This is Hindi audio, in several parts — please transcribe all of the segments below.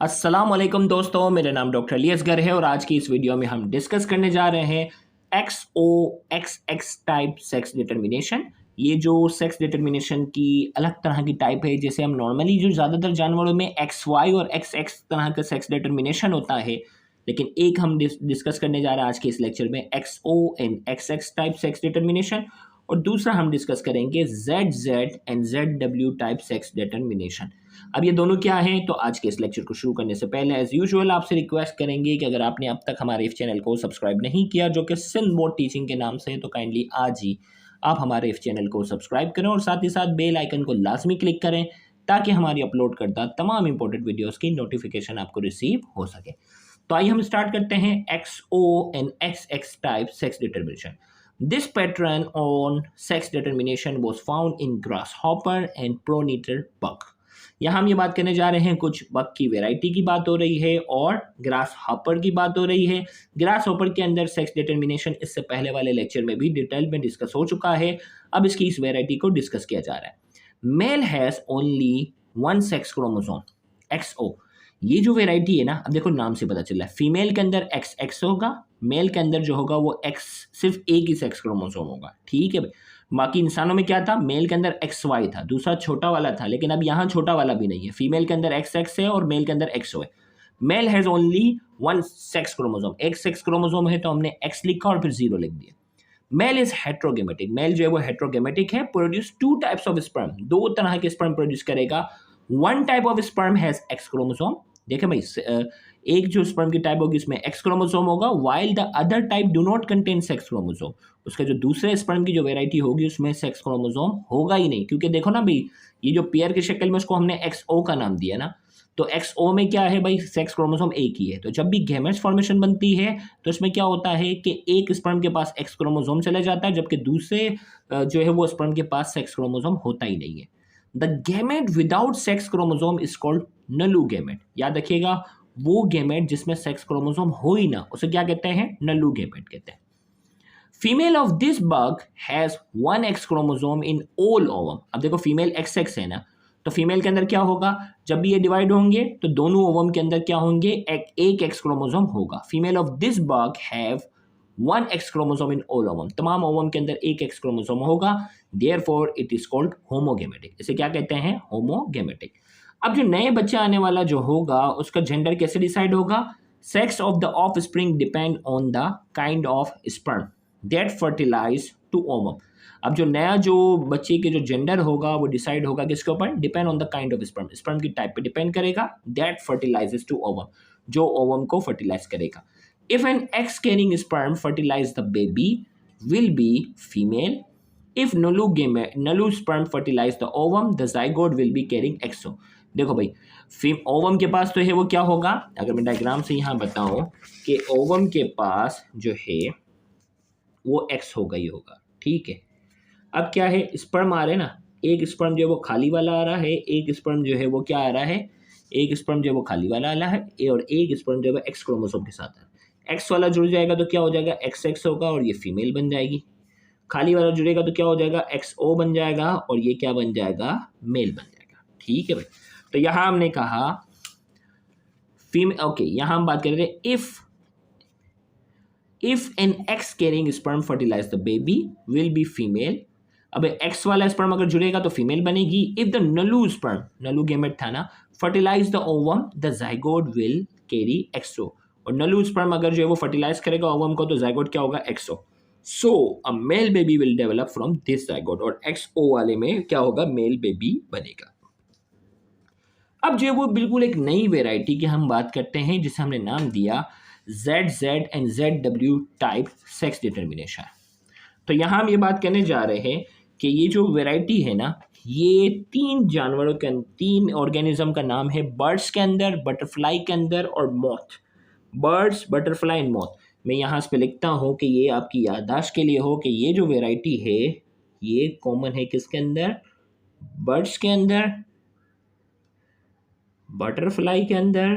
अस्सलाम वालेकुम दोस्तों, मेरा नाम डॉक्टर अली असगर है और आज की इस वीडियो में हम डिस्कस करने जा रहे हैं XOXX टाइप सेक्स डिटर्मिनेशन। ये जो सेक्स डिटर्मिनेशन की अलग तरह की टाइप है, जैसे हम नॉर्मली जो ज़्यादातर जानवरों में XY और XX तरह का सेक्स डिटर्मिनेशन होता है, लेकिन एक हम डिस्कस करने जा रहे हैं आज के इस लेक्चर में XO and XX type sex determination, और दूसरा हम डिस्कस करेंगे ZZ and ZW type sex determination. अब ये दोनों क्या हैं, तो आज के इस लेक्चर को शुरू करने से पहले एज यूजुअल आपसे रिक्वेस्ट करेंगे कि अगर आपने अब तक हमारे इस चैनल को सब्सक्राइब नहीं किया, जो कि सिंध बोर्ड टीचिंग के नाम से है, तो काइंडली आज ही आप हमारे इस चैनल को सब्सक्राइब करें और साथ ही साथ बेल आइकन को लाजमी क्लिक करें ताकि हमारी अपलोड करता तमाम इंपॉर्टेंट वीडियोस की नोटिफिकेशन आपको रिसीव हो सके। तो आइए हम स्टार्ट करते हैं XO and XX type sex determination. This pattern on sex determination was found in grasshopper and pronator bug। यहाँ हम ये बात करने जा रहे हैं, कुछ बग की वैरायटी की बात हो रही है और ग्रास हॉपर की बात हो रही है। ग्रास हॉपर के अंदर सेक्स डिटर्मिनेशन इससे पहले वाले लेक्चर में भी डिटेल में डिस्कस हो चुका है। अब इसकी इस वैरायटी को डिस्कस किया जा रहा है। Male has only one sex chromosome XO। ये जो वैरायटी है ना, अब देखो नाम से पता चल रहा है, फीमेल के अंदर XX होगा, मेल के अंदर जो होगा वो X, सिर्फ एक ही सेक्स क्रोमोसोम होगा, ठीक है भाई। बाकी इंसानों में क्या था, मेल के अंदर XY था, दूसरा छोटा वाला था, लेकिन अब यहाँ छोटा वाला भी नहीं है। फीमेल के अंदर XX है और मेल के अंदर XO है। Male has only one sex chromosome, एक सेक्स क्रोमोसोम है तो हमने X लिखा और फिर 0 लिख दिया। मेल इज हेट्रोगेमेटिक, मेल जो है वो हेट्रोगेमेटिक है, produce two types of sperm, दो तरह के स्पर्म प्रोड्यूस करेगा। One type of sperm has X chromosome, देखें भाई, एक जो स्पर्म की टाइप होगी इसमें X क्रोमोसोम होगा, while the other type do not contain sex chromosome. उसका जो दूसरे स्पर्म की जो वेराइटी होगी उसमें सेक्स क्रोमोसोम होगा ही नहीं, क्योंकि देखो ना भाई, ये जो पेयर की शक्ल में उसको हमने XO का नाम दिया ना, तो XO में क्या है भाई, सेक्स क्रोमोसोम एक ही है। तो जब भी गैमेट्स फॉर्मेशन बनती है तो इसमें क्या होता है कि एक स्पर्म के पास X क्रोमोसोम चला जाता है, जबकि दूसरे जो है वो स्पर्म के पास सेक्स क्रोमोसोम होता ही नहीं है। The gamete without sex chromosome is called nullo gamete. याद रखिएगा, वो गैमेट जिसमें सेक्स क्रोमोसोम हो ही ना, उसे क्या कहते हैं, नलू गैमेट कहते हैं। Female of this bug has one X chromosome in all ovum. अब देखो फीमेल XX है ना, तो फीमेल के अंदर क्या होगा, जब भी ये डिवाइड होंगे तो दोनों ओवम के अंदर क्या होंगे, एक X क्रोमोसोम होगा। Female of this bug have one X chromosome in all ovum, तमाम ओवम के अंदर एक X क्रोमोसोम होगा। Therefore it is called homogametic, इसे क्या कहते हैं, होमोगेमेटिक। अब जो नए बच्चा आने वाला जो होगा उसका जेंडर कैसे डिसाइड होगा, sex of the offspring depend on the kind of sperm that fertilize to ovum. अब जो नया जो बच्चे के जो जेंडर होगा वो डिसाइड होगा किसके ऊपर, depend on the kind of sperm, sperm की टाइप पे डिपेंड करेगा, दैट फर्टिलाइजेस टू ओवम, जो ओवम को फर्टिलाइज करेगा। If an X carrying sperm fertilise the baby will be female. If nullo sperm fertilise the ovum the zygote will be carrying XO। देखो भाई, ओवम के पास तो है वो क्या होगा, अगर मैं डायग्राम से यहाँ बताऊं कि ओवम के पास जो है वो X होगा ही होगा, ठीक है। अब क्या है, स्पर्म आ रहे ना, एक स्पर्म जो है वो खाली वाला आ रहा है, एक स्पर्म जो है वो क्या आ रहा है, एक स्पर्म जो है वो खाली वाला आ रहा है, और एक स्पर्म जो है X क्रोमोसोम के साथ आ रहा है। X वाला जुड़ जाएगा तो क्या हो जाएगा, XX होगा और ये फीमेल बन जाएगी। खाली वाला जुड़ेगा तो क्या हो जाएगा, XO बन जाएगा और ये क्या बन जाएगा, मेल बन जाएगा, ठीक है भाई। तो यहां हमने कहा फीमेल, ओके, यहां हम बात कर रहे थे if an X carrying sperm fertilise the baby will be female. अब एक्स वाला स्पर्म अगर जुड़ेगा तो फीमेल बनेगी। If the null sperm, null gamete था ना, fertilize the ovum the zygote will carry XO। और नलू स्पर्म अगर जो है वो फर्टिलाइज करेगा ओवम को तो जाइगोट क्या होगा, XO। So a male baby will develop from this zygote, और XO वाले में क्या होगा, मेल बेबी बनेगा। अब जो है वो बिल्कुल एक नई वेराइटी की हम बात करते हैं जिसे हमने नाम दिया ZZ and ZW type sex determination. तो यहाँ हम ये बात करने जा रहे हैं कि ये जो वेराइटी है ना, ये तीन जानवरों के, तीन ऑर्गेनिज्म का नाम है, बर्ड्स के अंदर, बटरफ्लाई के अंदर और moth. Birds, butterfly and moth. मैं यहाँ इस पे लिखता हूँ कि ये आपकी याददाश्त के लिए हो कि ये जो वेराइटी है ये कॉमन है किसके अंदर, बर्ड्स के अंदर, बटरफ्लाई के अंदर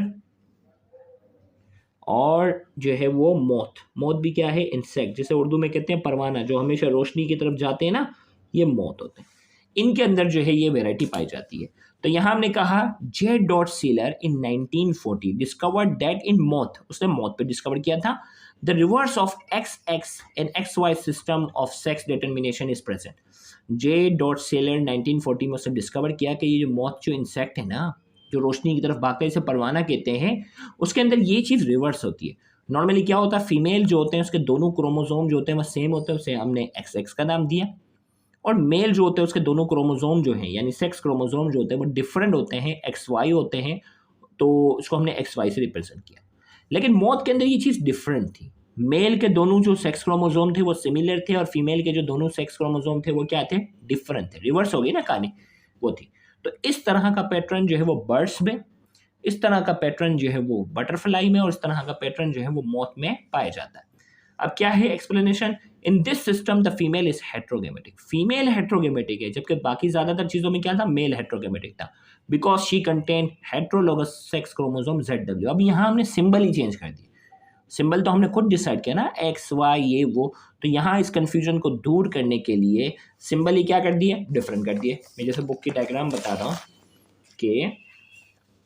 और जो है वो मॉथ। मॉथ भी क्या है, इंसेक्ट, जिसे उर्दू में कहते हैं परवाना, जो हमेशा रोशनी की तरफ जाते हैं ना, ये मॉथ होते हैं। इनके अंदर जो है ये वेराइटी पाई जाती है। तो यहाँ हमने कहा J dot Seiler in 1940 discovered that in moth, उसने मॉथ पे डिस्कवर किया था, the reverse of X X and X Y system of sex determination is present. J dot Seiler 1940 में उसने डिस्कवर किया कि ये जो मॉथ जो इंसेक्ट है ना, जो रोशनी की तरफ भागता है, इसे परवाना कहते हैं, उसके अंदर ये चीज़ रिवर्स होती है। नॉर्मली क्या होता है, फीमेल जो होते हैं उसके दोनों क्रोमोसोम जो होते हैं वो सेम होते हैं, उसे हमने एक्स एक्स का नाम दिया। और मेल जो होते हैं उसके दोनों क्रोमोसोम जो हैं यानी सेक्स क्रोमोसोम जो होते हैं वो डिफरेंट होते हैं, एक्स वाई होते हैं, तो उसको हमने एक्स वाई से रिप्रेजेंट किया। लेकिन मौत के अंदर ये चीज़ डिफरेंट थी। मेल के दोनों जो सेक्स क्रोमोसोम थे वो सिमिलर थे और फीमेल के जो दोनों सेक्स क्रोमोसोम थे वो क्या थे, डिफरेंट थे, रिवर्स हो गई ना कहानी, वो थी। तो इस तरह का पैटर्न जो है वो बर्ड्स में, इस तरह का पैटर्न जो है वो बटरफ्लाई में, और इस तरह का पैटर्न जो है वो मौत में पाया जाता है। अब क्या है explanation, in this system the female is heterogametic, female heterogametic है, जबकि बाकी ज्यादातर चीजों में क्या था, मेल हेट्रोगेमेटिक था, because she contain heterologous sex chromosome ZW। अब यहाँ हमने सिंबल ही चेंज कर दिया, सिंबल तो हमने खुद डिसाइड किया ना, एक्स वाई ये वो, तो यहाँ इस कंफ्यूजन को दूर करने के लिए सिंबल ही क्या कर दिए, डिफरेंट कर दिए। मैं जैसे बुक की डायग्राम बता रहा हूँ कि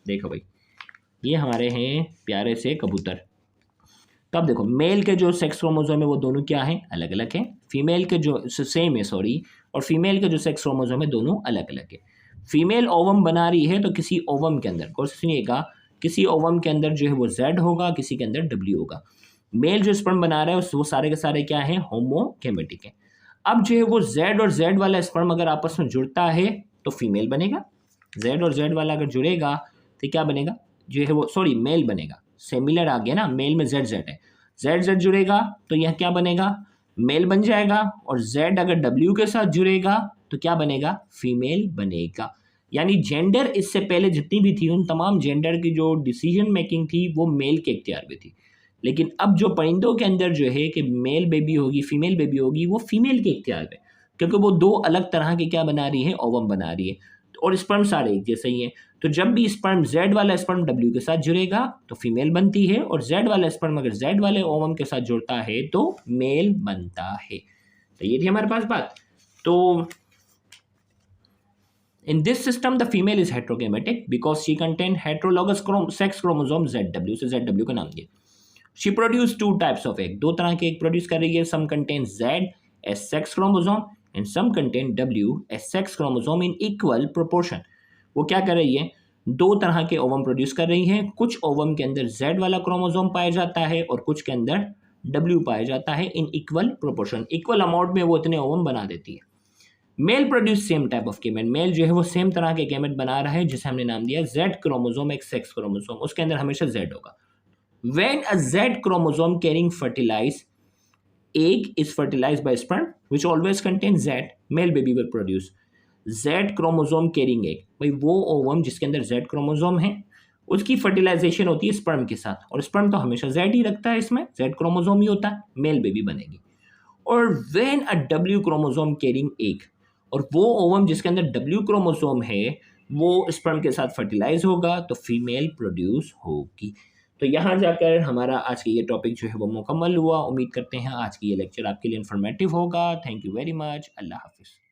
देखो भाई, ये हमारे हैं प्यारे से कबूतर। तो अब देखो मेल के जो सेक्स क्रोमोसोम है वो दोनों क्या हैं, अलग अलग हैं। फीमेल के जो सेम है सॉरी, और फीमेल के जो सेक्स क्रोमोसोम है दोनों अलग अलग है। फीमेल ओवम बना रही है तो किसी ओवम के अंदर, गौर से सुनिएगा, किसी ओवम के अंदर जो है वो Z होगा, किसी के अंदर W होगा। मेल जो स्पर्म बना रहा है वो सारे के सारे क्या है, होमोगेमेटिक है। अब जो है वो Z और Z वाला स्पर्म अगर आपस में जुड़ता है तो फीमेल बनेगा, Z और Z वाला अगर जुड़ेगा तो क्या बनेगा, जो है वो सॉरी मेल बनेगा, सिमिलर आ गया ना, मेल में Z Z है, Z Z जुड़ेगा तो यह क्या बनेगा, मेल बन जाएगा, और Z अगर W के साथ जुड़ेगा तो क्या बनेगा, फीमेल बनेगा। यानी जेंडर इससे पहले जितनी भी थी उन तमाम जेंडर की जो डिसीजन मेकिंग थी वो मेल के इख्तियार में थी। लेकिन अब जो परिंदों के अंदर जो है कि मेल बेबी होगी फीमेल बेबी होगी, वो फीमेल के इख्तियार में, क्योंकि वो दो अलग तरह के क्या बना रही है, ओवम बना रही है, और स्पर्म सारे एक जैसे ही हैं। तो जब भी स्पर्म Z वाला स्पर्म W के साथ जुड़ेगा तो फीमेल बनती है, और Z वाला स्पर्म अगर Z वाले ओवम के साथ जुड़ता है तो मेल बनता है। तो ये थी हमारे पास बात। तो in this system the female is heterogametic because she contain heterologous sex chromosome ZW, से ZW का नाम दिया। She produce two types of egg, दो तरह के egg प्रोड्यूस कर रही है, some contain Z as sex chromosome and some contain W as sex chromosome in equal proportion। वो क्या कर रही है, दो तरह के ओवम प्रोड्यूस कर रही है, कुछ ओवम के अंदर Z वाला क्रोमोसोम पाया जाता है और कुछ के अंदर W पाया जाता है, in equal proportion, equal amount में वो इतने ओवम बना देती है। Male produce same type of gamete, male जो है वो सेम तरह के गेमेट बना रहा है जिसे हमने नाम दिया Z क्रोमोसोम, एक सेक्स क्रोमोसोम, उसके अंदर हमेशा Z होगा। When a Z chromosome carrying fertilized egg is fertilized by sperm which always contains Z, male baby will produce Z chromosome carrying egg। भाई वो ओवम जिसके अंदर Z क्रोमोसोम है उसकी फर्टिलाइजेशन होती है स्पर्म के साथ, और स्पर्म तो हमेशा Z ही रखता है, इसमें Z क्रोमोसोम ही होता है, मेल बेबी बनेगी। और when a W chromosome carrying egg, और वो ओवम जिसके अंदर W क्रोमोसोम है वो स्पर्म के साथ फर्टिलाइज होगा तो फीमेल प्रोड्यूस होगी। तो यहाँ जाकर हमारा आज का ये टॉपिक जो है वो मुकम्मल हुआ। उम्मीद करते हैं आज की ये लेक्चर आपके लिए इन्फॉर्मेटिव होगा। Thank you very much. अल्लाह हाफिज़।